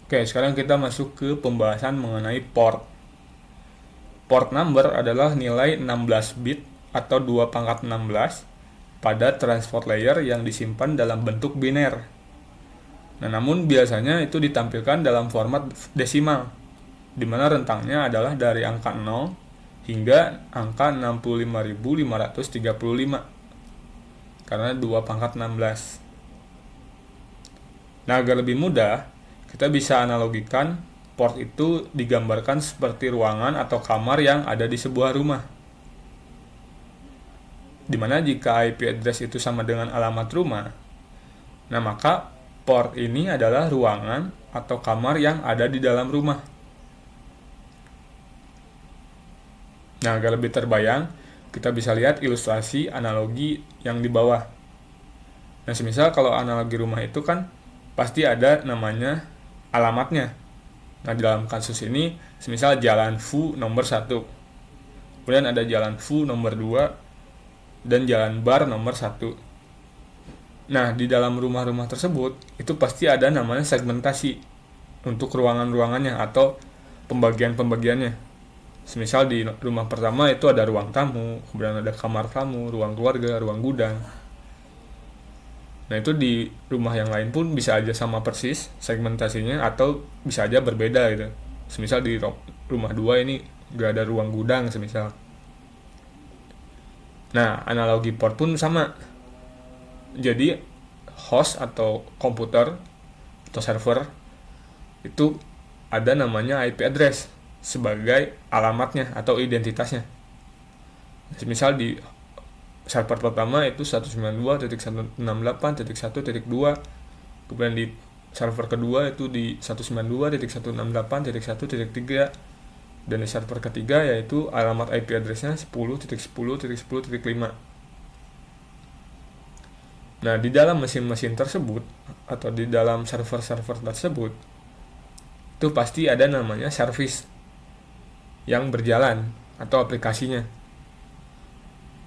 Oke, sekarang kita masuk ke pembahasan mengenai port. Port number adalah nilai 16 bit atau 2 pangkat 16 pada transport layer yang disimpan dalam bentuk biner. Nah, namun biasanya itu ditampilkan dalam format desimal, di mana rentangnya adalah dari angka 0 hingga angka 65.535 karena 2 pangkat 16. Nah, agar lebih mudah, kita bisa analogikan port itu digambarkan seperti ruangan atau kamar yang ada di sebuah rumah. Dimana jika IP address itu sama dengan alamat rumah, nah maka port ini adalah ruangan atau kamar yang ada di dalam rumah. Nah, agar lebih terbayang, kita bisa lihat ilustrasi analogi yang di bawah. Nah, semisal kalau analogi rumah itu kan pasti ada namanya alamatnya. Nah, di dalam kasus ini, semisal jalan Fu nomor 1, kemudian ada jalan Fu nomor 2, dan jalan Bar nomor 1. Nah, di dalam rumah-rumah tersebut, itu pasti ada namanya segmentasi untuk ruangan-ruangannya atau pembagian-pembagiannya. Semisal di rumah pertama itu ada ruang tamu, kemudian ada kamar tamu, ruang keluarga, ruang gudang. Nah, itu di rumah yang lain pun bisa aja sama persis segmentasinya atau bisa aja berbeda gitu. Semisal di rumah 2 ini gak ada ruang gudang semisal. Nah, analogi port pun sama. Jadi host atau komputer atau server itu ada namanya IP address sebagai alamatnya atau identitasnya. Misal di server pertama itu 192.168.1.2, kemudian di server kedua itu di 192.168.1.3, dan di server ketiga yaitu alamat IP addressnya 10.10.10.5. Nah, di dalam mesin-mesin tersebut atau di dalam server-server tersebut itu pasti ada namanya service yang berjalan atau aplikasinya.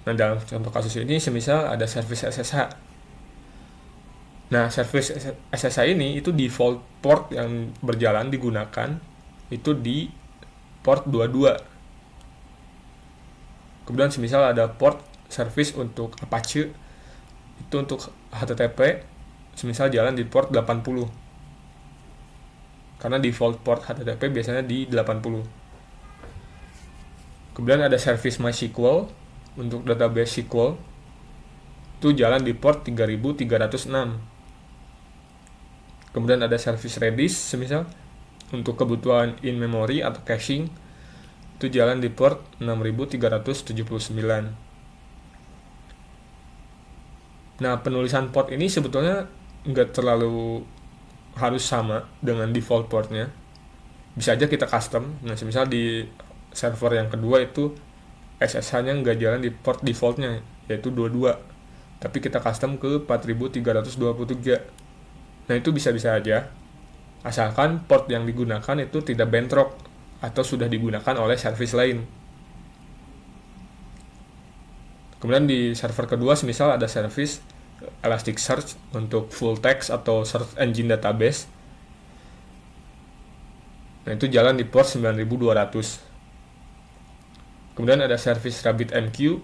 Nah, dalam contoh kasus ini semisal ada service SSH. Nah, service SSH ini itu default port yang berjalan digunakan itu di port 22. Kemudian semisal ada port service untuk Apache itu untuk HTTP semisal jalan di port 80. Karena default port HTTP biasanya di 80. Kemudian ada service MySQL untuk database SQL itu jalan di port 3306. Kemudian ada service Redis semisal untuk kebutuhan in memory atau caching itu jalan di port 6379. Nah, penulisan port ini sebetulnya nggak terlalu harus sama dengan default portnya. Bisa aja kita custom. Nah, misal di server yang kedua itu SSH-nya nggak jalan di port defaultnya, yaitu 22. Tapi kita custom ke 4323. Nah, itu bisa-bisa aja. Asalkan port yang digunakan itu tidak bentrok atau sudah digunakan oleh service lain. Kemudian di server kedua semisal ada service Elasticsearch untuk full text atau search engine database. Nah, itu jalan di port 9200. Kemudian ada service RabbitMQ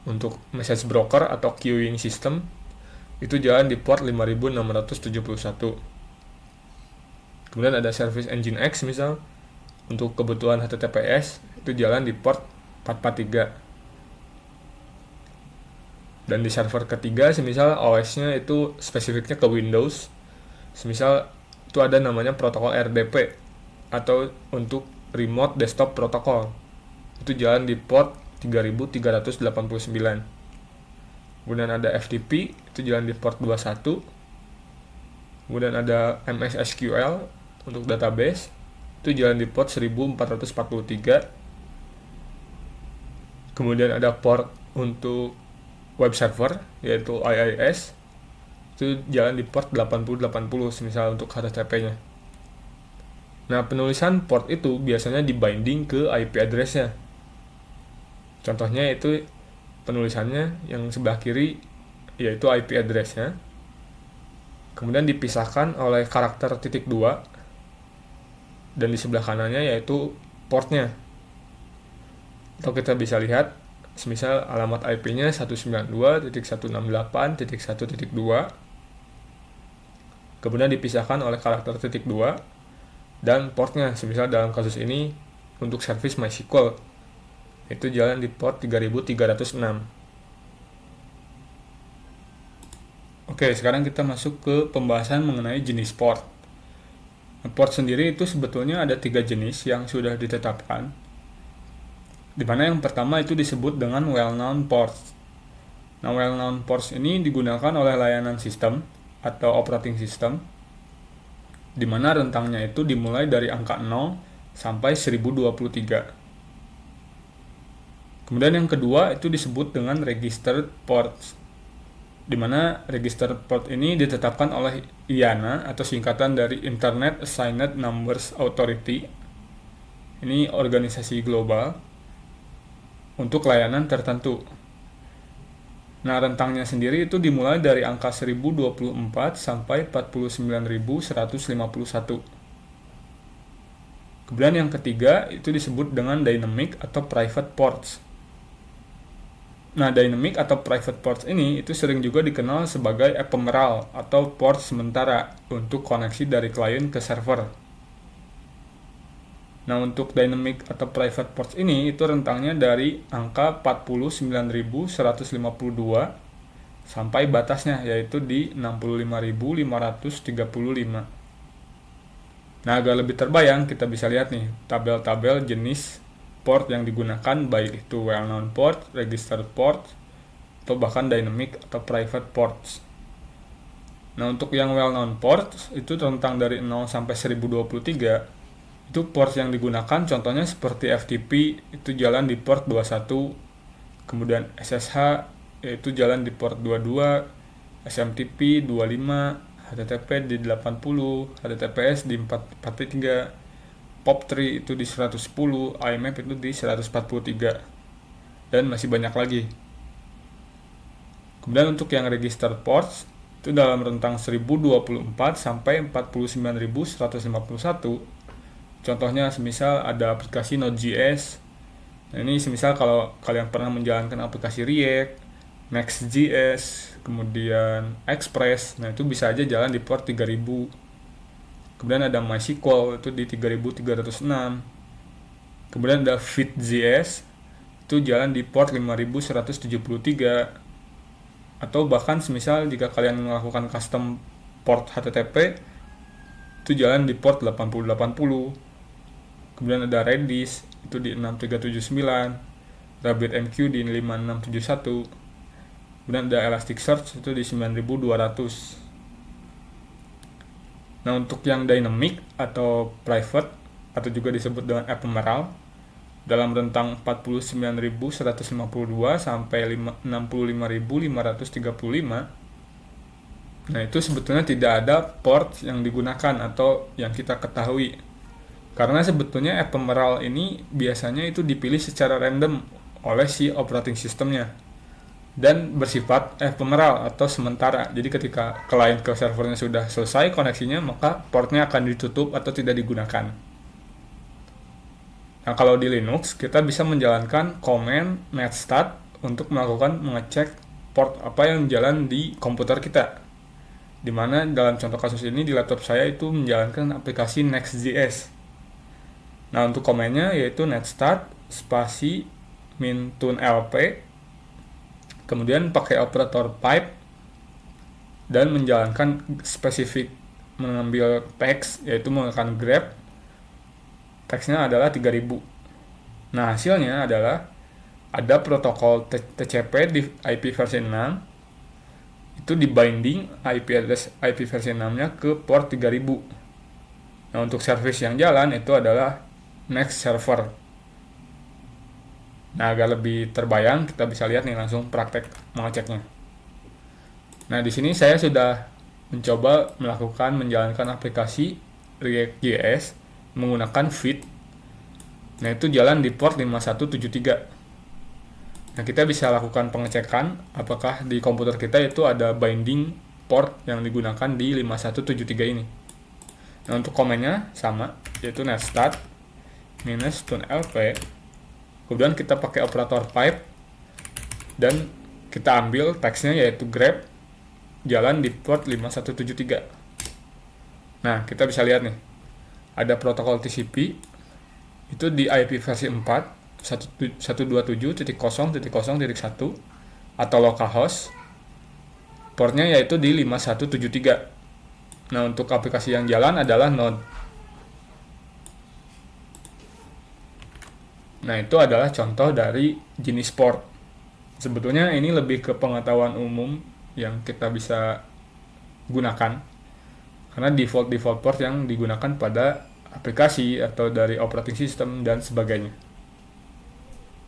untuk message broker atau queuing system. Itu jalan di port 5671. Kemudian ada service Nginx misal untuk kebutuhan HTTPS itu jalan di port 443. Dan di server ketiga semisal OS-nya itu spesifiknya ke Windows, semisal itu ada namanya protokol RDP atau untuk Remote Desktop Protocol, itu jalan di port 3389. Kemudian ada FTP itu jalan di port 21. Kemudian ada MS SQL untuk database itu jalan di port 1443. Kemudian ada port untuk web server yaitu IIS itu jalan di port 8080 misal untuk HTTP-nya. Nah, penulisan port itu biasanya dibinding ke IP address-nya. Contohnya itu penulisannya yang sebelah kiri yaitu IP address-nya. Kemudian dipisahkan oleh karakter .2 dan di sebelah kanannya yaitu portnya. Atau kita bisa lihat semisal alamat IP-nya 192.168.1.2, kemudian dipisahkan oleh karakter titik 2 dan portnya, semisal dalam kasus ini untuk service MySQL itu jalan di port 3306. Oke, sekarang kita masuk ke pembahasan mengenai jenis port. Port sendiri itu sebetulnya ada 3 jenis yang sudah ditetapkan, di mana yang pertama itu disebut dengan well-known ports. Nah, well-known ports ini digunakan oleh layanan sistem atau operating system, di mana rentangnya itu dimulai dari angka 0 sampai 1023. Kemudian yang kedua itu disebut dengan registered ports, di mana registered port ini ditetapkan oleh IANA atau singkatan dari Internet Assigned Numbers Authority. Ini organisasi global untuk layanan tertentu. Nah, rentangnya sendiri itu dimulai dari angka 1024 sampai 49151. Kemudian yang ketiga itu disebut dengan dynamic atau private ports. Nah, dynamic atau private ports ini itu sering juga dikenal sebagai ephemeral atau port sementara untuk koneksi dari klien ke server. Nah, untuk dynamic atau private ports ini itu rentangnya dari angka 49.152 sampai batasnya yaitu di 65.535. Nah, agar lebih terbayang kita bisa lihat nih tabel-tabel jenis port yang digunakan, baik itu well-known port, registered port, atau bahkan dynamic atau private ports. Nah, untuk yang well-known port itu rentang dari 0 sampai 1023. Itu port yang digunakan contohnya seperti FTP itu jalan di port 21, kemudian SSH yaitu jalan di port 22, SMTP 25, HTTP di 80, HTTPS di 443, POP3 itu di 110, IMAP itu di 143, dan masih banyak lagi. Kemudian untuk yang registered ports itu dalam rentang 1024 sampai 49.151. Contohnya semisal ada aplikasi Node.js. Nah, ini semisal kalau kalian pernah menjalankan aplikasi React, Next.js, kemudian Express, nah itu bisa aja jalan di port 3000. Kemudian ada MySQL itu di 3306. Kemudian ada Fit.js itu jalan di port 5173. Atau bahkan semisal jika kalian melakukan custom port HTTP itu jalan di port 8080. Kemudian ada Redis itu di 6379, RabbitMQ di 5671. Kemudian ada Elasticsearch itu di 9200. Nah, untuk yang dynamic atau private atau juga disebut dengan ephemeral dalam rentang 49.152 sampai 65.535. Nah, itu sebetulnya tidak ada port yang digunakan atau yang kita ketahui. Karena sebetulnya ephemeral ini biasanya itu dipilih secara random oleh si operating systemnya dan bersifat ephemeral atau sementara. Jadi ketika klien ke servernya sudah selesai koneksinya, maka portnya akan ditutup atau tidak digunakan. Nah, kalau di Linux kita bisa menjalankan command netstat untuk mengecek port apa yang jalan di komputer kita. Dimana dalam contoh kasus ini di laptop saya itu menjalankan aplikasi Next.js. Nah, untuk komennya yaitu netstat spasi -lp, kemudian pakai operator pipe dan menjalankan spesifik mengambil teks yaitu menggunakan grep. Teksnya adalah 3000. Nah, hasilnya adalah ada protokol TCP di IP versi 6 itu di binding IP address IP versi 6-nya ke port 3000. Nah, untuk service yang jalan itu adalah Next server. Nah, agar lebih terbayang kita bisa lihat nih langsung praktek mengeceknya. Nah, di sini saya sudah mencoba menjalankan aplikasi React.js menggunakan Fit. Nah, itu jalan di port 5173. Nah, kita bisa lakukan pengecekan apakah di komputer kita itu ada binding port yang digunakan di 5173 ini. Nah, untuk komennya sama, yaitu netstart minus tunlp. Kemudian kita pakai operator pipe dan kita ambil teksnya yaitu grep jalan di port 5173. Nah, kita bisa lihat nih, ada protokol TCP itu di IP versi 4 127.0.0.1 atau localhost, portnya yaitu di 5173. Nah, untuk aplikasi yang jalan adalah Node. Nah, itu adalah contoh dari jenis port. Sebetulnya ini lebih ke pengetahuan umum yang kita bisa gunakan, karena default port yang digunakan pada aplikasi atau dari operating system dan sebagainya.